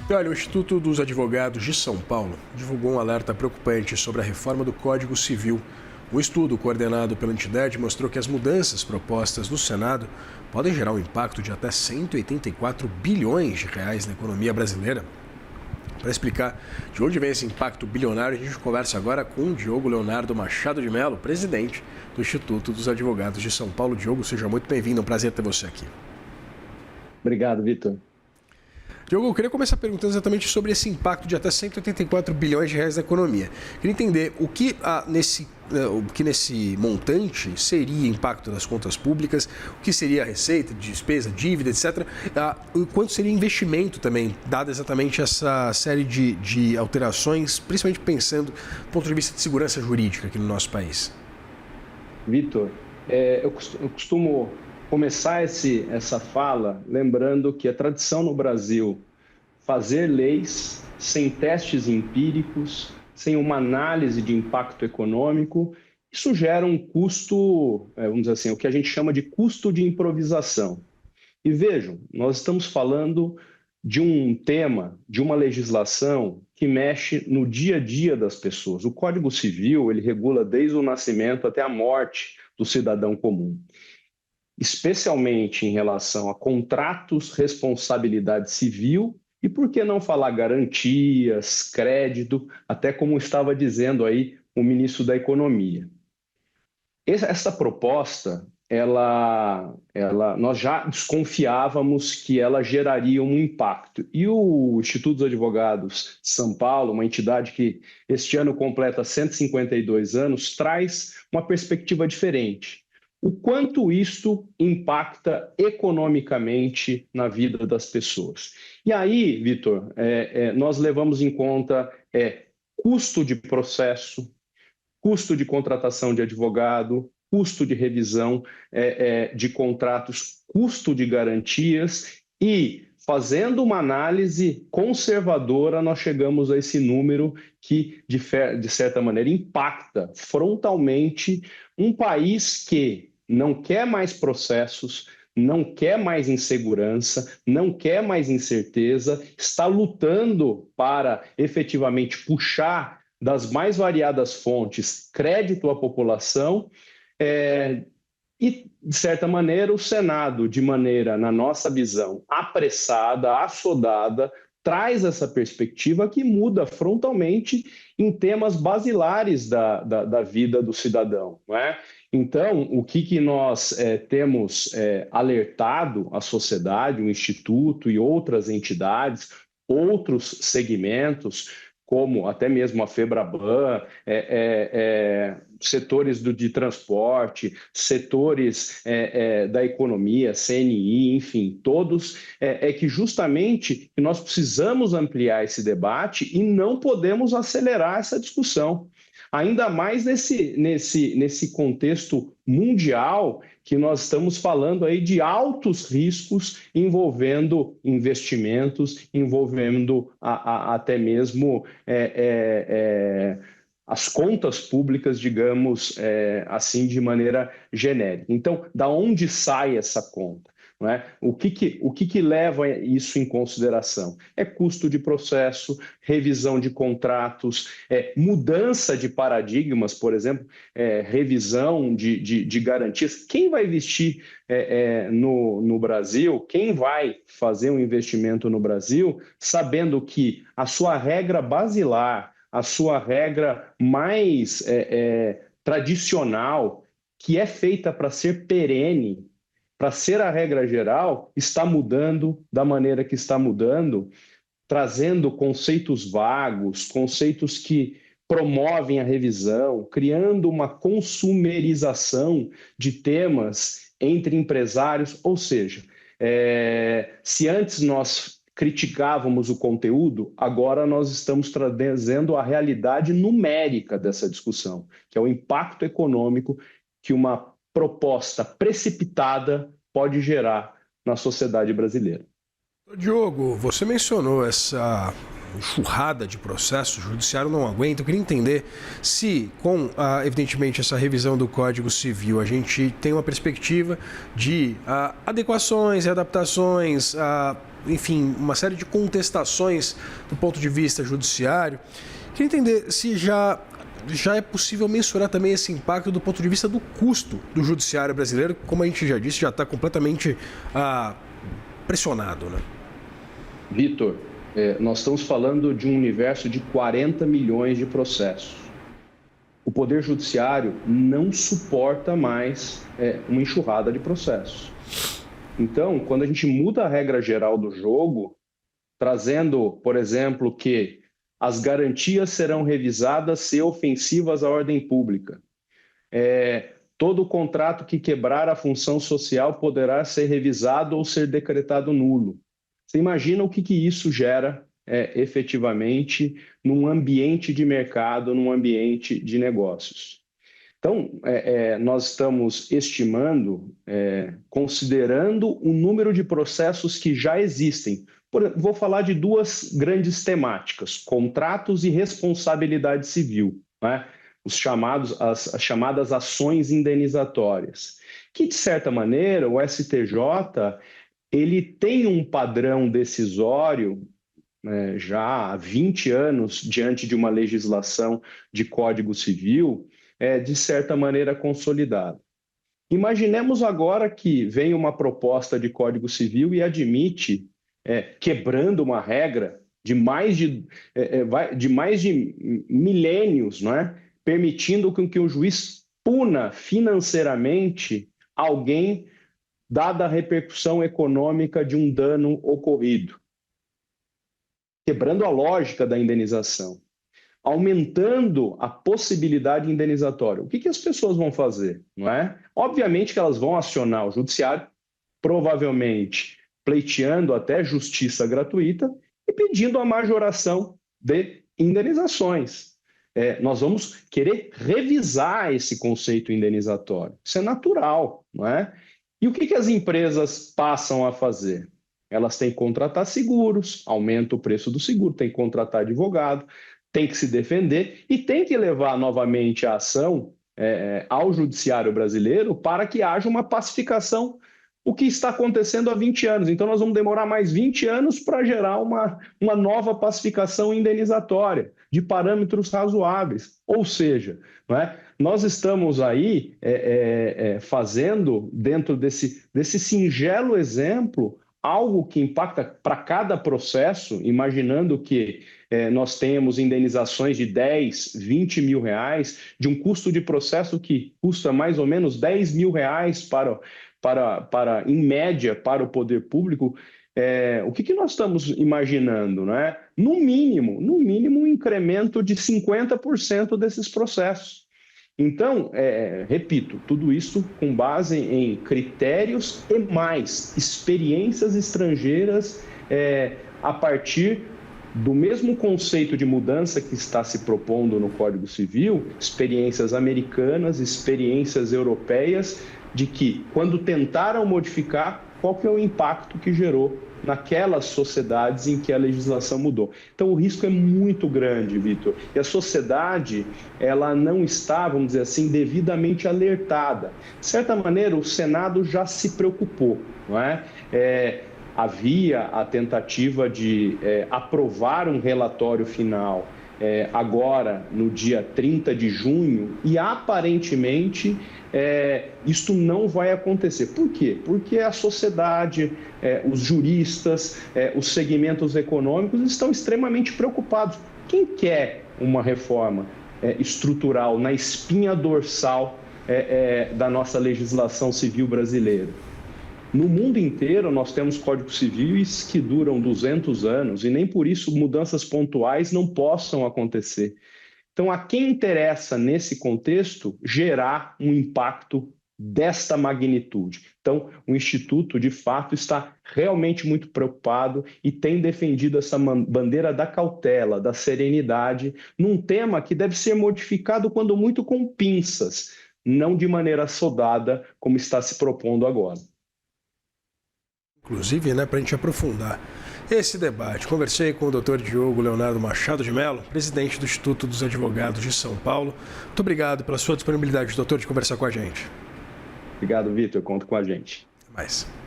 Olha, o Instituto dos Advogados de São Paulo divulgou um alerta preocupante sobre a reforma do Código Civil. O estudo, coordenado pela entidade, mostrou que as mudanças propostas no Senado podem gerar um impacto de até 184 bilhões de reais na economia brasileira. Para explicar de onde vem esse impacto bilionário, a gente conversa agora com o Diogo Leonardo Machado de Mello, presidente do Instituto dos Advogados de São Paulo. Diogo, seja muito bem-vindo, é um prazer ter você aqui. Obrigado, Vitor. Diogo, eu queria começar perguntando exatamente sobre esse impacto de até 184 bilhões de reais na economia. Queria entender o que nesse montante seria impacto das contas públicas, o que seria a receita, despesa, dívida, etc. E quanto seria investimento também, dada exatamente essa série de alterações, principalmente pensando do ponto de vista de segurança jurídica aqui no nosso país. Vitor, eu costumo começar essa fala lembrando que a tradição no Brasil fazer leis sem testes empíricos, sem uma análise de impacto econômico, isso gera um custo, vamos dizer assim, o que a gente chama de custo de improvisação. E vejam, nós estamos falando de um tema, de uma legislação que mexe no dia a dia das pessoas. O Código Civil, ele regula desde o nascimento até a morte do cidadão comum, especialmente em relação a contratos, responsabilidade civil e, por que não falar, garantias, crédito, até como estava dizendo aí o ministro da Economia. Essa proposta, nós já desconfiávamos que ela geraria um impacto. E o Instituto dos Advogados de São Paulo, uma entidade que este ano completa 152 anos, traz uma perspectiva diferente. O quanto isto impacta economicamente na vida das pessoas. E aí, Vitor, nós levamos em conta custo de processo, custo de contratação de advogado, custo de revisão de contratos, custo de garantias e, fazendo uma análise conservadora, nós chegamos a esse número que, de certa maneira, impacta frontalmente um país que não quer mais processos, não quer mais insegurança, não quer mais incerteza, está lutando para efetivamente puxar das mais variadas fontes crédito à população e, de certa maneira, o Senado, de maneira, na nossa visão, apressada, assodada, traz essa perspectiva que muda frontalmente em temas basilares da vida do cidadão, não é? Então, o que nós temos alertado a sociedade, o Instituto e outras entidades, outros segmentos, como até mesmo a FEBRABAN, setores de transporte, setores da economia, CNI, enfim, todos, que justamente nós precisamos ampliar esse debate e não podemos acelerar essa discussão. Ainda mais nesse contexto mundial que nós estamos falando aí de altos riscos envolvendo investimentos, envolvendo até mesmo as contas públicas, digamos assim, de maneira genérica. Então, da onde sai essa conta? Não é? O que leva isso em consideração? É custo de processo, revisão de contratos, mudança de paradigmas, por exemplo, revisão de garantias. Quem vai investir no Brasil, quem vai fazer um investimento no Brasil, sabendo que a sua regra basilar, a sua regra mais tradicional, que é feita para ser perene, para ser a regra geral, está mudando da maneira que está mudando, trazendo conceitos vagos, conceitos que promovem a revisão, criando uma consumerização de temas entre empresários. Ou seja, se antes nós criticávamos o conteúdo, agora nós estamos trazendo a realidade numérica dessa discussão, que é o impacto econômico que uma proposta precipitada pode gerar na sociedade brasileira. Diogo, você mencionou essa enxurrada de processos, o judiciário não aguenta. Eu queria entender se, com, evidentemente, essa revisão do Código Civil, a gente tem uma perspectiva de adequações, adaptações, enfim, uma série de contestações do ponto de vista judiciário. Queria entender se já é possível mensurar também esse impacto do ponto de vista do custo do judiciário brasileiro, como a gente já disse, já está completamente pressionado, né? Vitor, nós estamos falando de um universo de 40 milhões de processos. O Poder Judiciário não suporta mais uma enxurrada de processos. Então, quando a gente muda a regra geral do jogo, trazendo, por exemplo, que as garantias serão revisadas se ofensivas à ordem pública, todo contrato que quebrar a função social poderá ser revisado ou ser decretado nulo. Você imagina o que isso gera efetivamente num ambiente de mercado, num ambiente de negócios. Então, nós estamos estimando, considerando o número de processos que já existem. Vou falar de duas grandes temáticas, contratos e responsabilidade civil, né? As chamadas ações indenizatórias, que, de certa maneira, o STJ ele tem um padrão decisório já há 20 anos, diante de uma legislação de Código Civil, de certa maneira consolidada. Imaginemos agora que vem uma proposta de Código Civil e admite, quebrando uma regra de mais de milênios, não é? Permitindo que o juiz puna financeiramente alguém dada a repercussão econômica de um dano ocorrido, quebrando a lógica da indenização, aumentando a possibilidade indenizatória. O que as pessoas vão fazer? Não é? Obviamente que elas vão acionar o judiciário, provavelmente pleiteando até justiça gratuita e pedindo a majoração de indenizações. Nós vamos querer revisar esse conceito indenizatório. Isso é natural, não é? E o que as empresas passam a fazer? Elas têm que contratar seguros, aumenta o preço do seguro, tem que contratar advogado, tem que se defender e tem que levar novamente a ação ao judiciário brasileiro para que haja uma pacificação, o que está acontecendo há 20 anos. Então, nós vamos demorar mais 20 anos para gerar uma nova pacificação indenizatória, de parâmetros razoáveis. Ou seja, não é? Nós estamos aí fazendo, dentro desse singelo exemplo, algo que impacta para cada processo, imaginando que nós temos indenizações de 10, 20 mil reais, de um custo de processo que custa mais ou menos 10 mil reais em média, para o poder público. O que nós estamos imaginando, né? No mínimo, um incremento de 50% desses processos. Então, repito, tudo isso com base em critérios e mais experiências estrangeiras a partir do mesmo conceito de mudança que está se propondo no Código Civil, experiências americanas, experiências europeias, de que, quando tentaram modificar, qual que é o impacto que gerou naquelas sociedades em que a legislação mudou. Então, o risco é muito grande, Vitor. E a sociedade, ela não está, vamos dizer assim, devidamente alertada. De certa maneira, o Senado já se preocupou, não é? Havia a tentativa de aprovar um relatório final agora, no dia 30 de junho, e aparentemente isto não vai acontecer. Por quê? Porque a sociedade, os juristas, os segmentos econômicos estão extremamente preocupados. Quem quer uma reforma estrutural na espinha dorsal da nossa legislação civil brasileira? No mundo inteiro, nós temos códigos civis que duram 200 anos e nem por isso mudanças pontuais não possam acontecer. Então, a quem interessa, nesse contexto, gerar um impacto desta magnitude? Então, o Instituto, de fato, está realmente muito preocupado e tem defendido essa bandeira da cautela, da serenidade, num tema que deve ser modificado, quando muito, com pinças, não de maneira sodada, como está se propondo agora. Inclusive, para a gente aprofundar esse debate. Conversei com o Dr. Diogo Leonardo Machado de Mello, presidente do Instituto dos Advogados de São Paulo. Muito obrigado pela sua disponibilidade, doutor, de conversar com a gente. Obrigado, Vitor. Conta com a gente. Até mais.